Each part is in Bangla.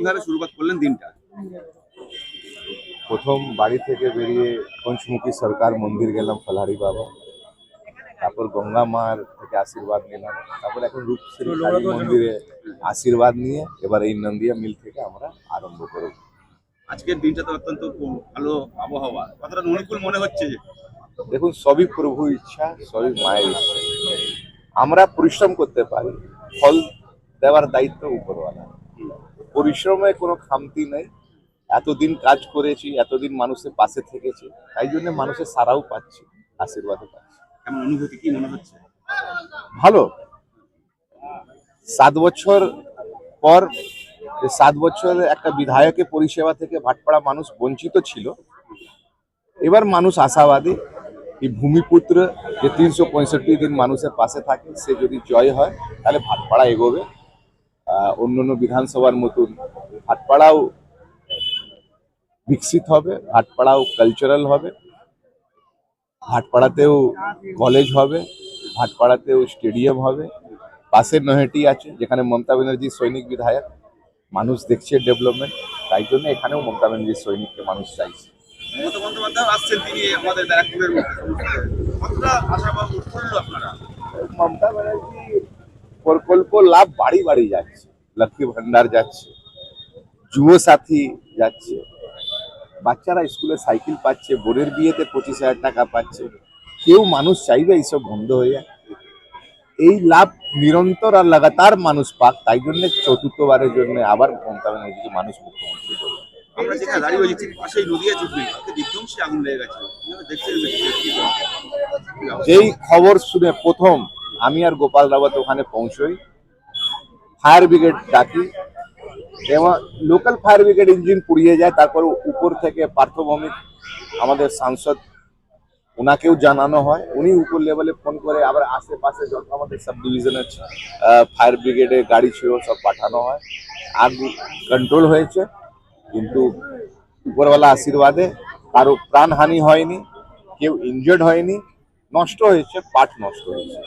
কিভাবে শুরুবাত করলেন দিনটা? প্রথম বাড়ি থেকে বেরিয়ে পঞ্চমুখী সরকার মন্দির গেলাম, ফলাহারি বাবা। তারপর গঙ্গা মার থেকে আশীর্বাদ নিলাম। তারপর এখন রূপশ্রী কালী মন্দিরে আশীর্বাদ নিয়ে এবার এই নন্দিয়া মিল থেকে আমরা আরম্ভ করব। আজকের দিনটা তো অত্যন্ত ভালো আবহাওয়া, কতটা অনুকূল মনে হচ্ছে? দেখুন, সবই প্রভু ইচ্ছা, সবই মায়ের ইচ্ছা। আমরা পরিশ্রম করতে পারি, ফল দেওয়ার দায়িত্ব উপরওয়ালা। পরিশ্রমে কোনো খামতি নেই। এতদিন কাজ করেছি, এতদিন মানুষের পাশে থেকেছি, তাই জন্য মানুষের সারাও পাচ্ছি, আশীর্বাদও পাচ্ছি। এমন অনুভূতি কি মনে হচ্ছে? ভালো। 7 বছর পর, 7 বছর একটা বিধায়কের পরিষেবা থেকে ভাটপাড়া মানুষ বঞ্চিত ছিল। এবার মানুষ আশাবাদী, এই ভূমিপুত্র যে 365 দিন মানুষের পাশে থাকে, সে যদি জয় হয় তাহলে ভাটপাড়া এগোবে। অন্যান্য বিধানসভার মতন ভাটপাড়াও বিকশিত হবে, ভাটপাড়াও কালচারাল হবে, ভাটপাড়াতেও কলেজ হবে, ভাটপাড়াতেও স্টেডিয়াম হবে। পাশে নহেটি আছে, যেখানে মমতা ব্যানার্জি সৈনিক বিধায়ক। মানুষ দেখছে ডেভেলপমেন্ট, তাই জন্য এখানেও মমতা ব্যানার্জির সৈনিককে মানুষ চাইছে। মমতা বন্দ্যোপাধ্যায় আসছেন, তিনি আমাদের ব্যারাকপুরের মধ্যে কতটা আশাবাদ করলো আপনারা? মমতা ব্যানার্জি প্রকল্প লাভ বাড়ি বাড়ি যাচ্ছে, লক্ষ্মী ভান্ডার যাচ্ছে, যুব সাথী যাচ্ছে, বাচ্চারা স্কুলে সাইকেল পাচ্ছে, বোনের বিয়েতে 25,000 টাকা পাচ্ছে। কেউ মানুষ চাইবে এইসব বন্ধ হয়ে যায়? এই লাভ নিরন্তর আর লাগাতার মানুষ পাক, তাই জন্য চতুর্থবারের জন্য আবার মমতা ব্যানার্জিকে মানুষ মুখ্যমন্ত্রী করবে। আমরা যেখানে দাঁড়িয়ে রয়েছি পাশেই নদীয়া চুটনি, বিধ্বংসী আগুন লেগে গেছে, দেখছেন? যেই খবর শুনে প্রথম আমি আর গোপাল রাওয়াত ওখানে পৌঁছই, ফায়ার ব্রিগেড ডাকি, এবং লোকাল ফায়ার ব্রিগেড ইঞ্জিন পুড়িয়ে যায়। তারপর উপর থেকে পার্থভৌমিক আমাদের সাংসদ, ওনাকেও জানানো হয়, উনি উপর লেভেলে ফোন করে আবার আশেপাশে যত আমাদের সাব ডিভিশনের ফায়ার ব্রিগেডের গাড়ি ছিল সব পাঠানো হয়। আগ কন্ট্রোল হয়েছে, কিন্তু উপরওয়ালা আশীর্বাদে কারো প্রাণহানি হয়নি, কেউ ইনজার্ড হয়নি। নষ্ট হয়েছে, পাট নষ্ট হয়েছে।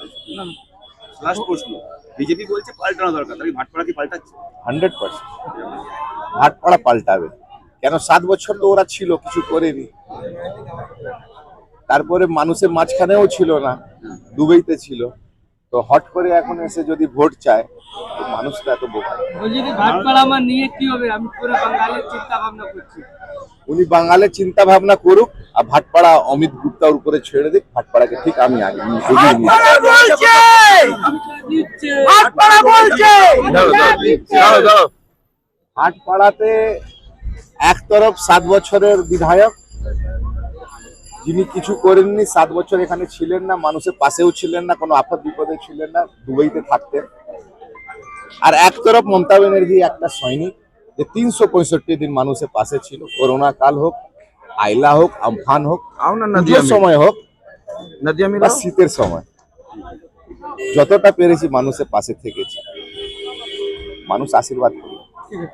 লাস্ট প্রশ্ন, বিজেপি বলছে পাল্টানো দরকার, তাই ভাটপাড়া কি পাল্টাচ্ছে? 100% ভাটপাড়া পাল্টাবে। কেন, 7 বছর তো ওরা ছিল, কিছু করেনি। তারপরে মানুষের মাঝখানেও ছিল না, দুবাইতে ছিল। তো হট করে এখন এসে যদি ভোট চায়, তো মানুষ তো এত বোকা। ভাটপাড়া আমার নিয়ে কি হবে? আমি পুরো বাঙালির চিন্তা ভাবনা করছি। উনি বাঙালির চিন্তা ভাবনা করুক, আর ভাটপাড়া অমিত গুপ্তার উপরে ছেড়ে দিক। ভাটপাড়াকে ঠিক আমি আগে ভাটপাড়াতে একতরফ 7 বছরের বিধায়ক, যিনি কিছু করেননি, 7 বছর এখানে ছিলেন না, মানুষের পাশেও ছিলেন না, কোনো আপদ বিপদে ছিলেন না, দুবাইতে থাকতেন। আর একতরফ মমতা ব্যানার্জি একটা সৈনিক, যে 365 দিন মানুষের পাশে ছিল। করোনা কাল হোক, আইলা হোক, আমফান হোক, পুজোর সময় হোক, বা শীতের সময়, যতটা পেরেছি মানুষের পাশে থেকেছি। মানুষ আশীর্বাদ করে।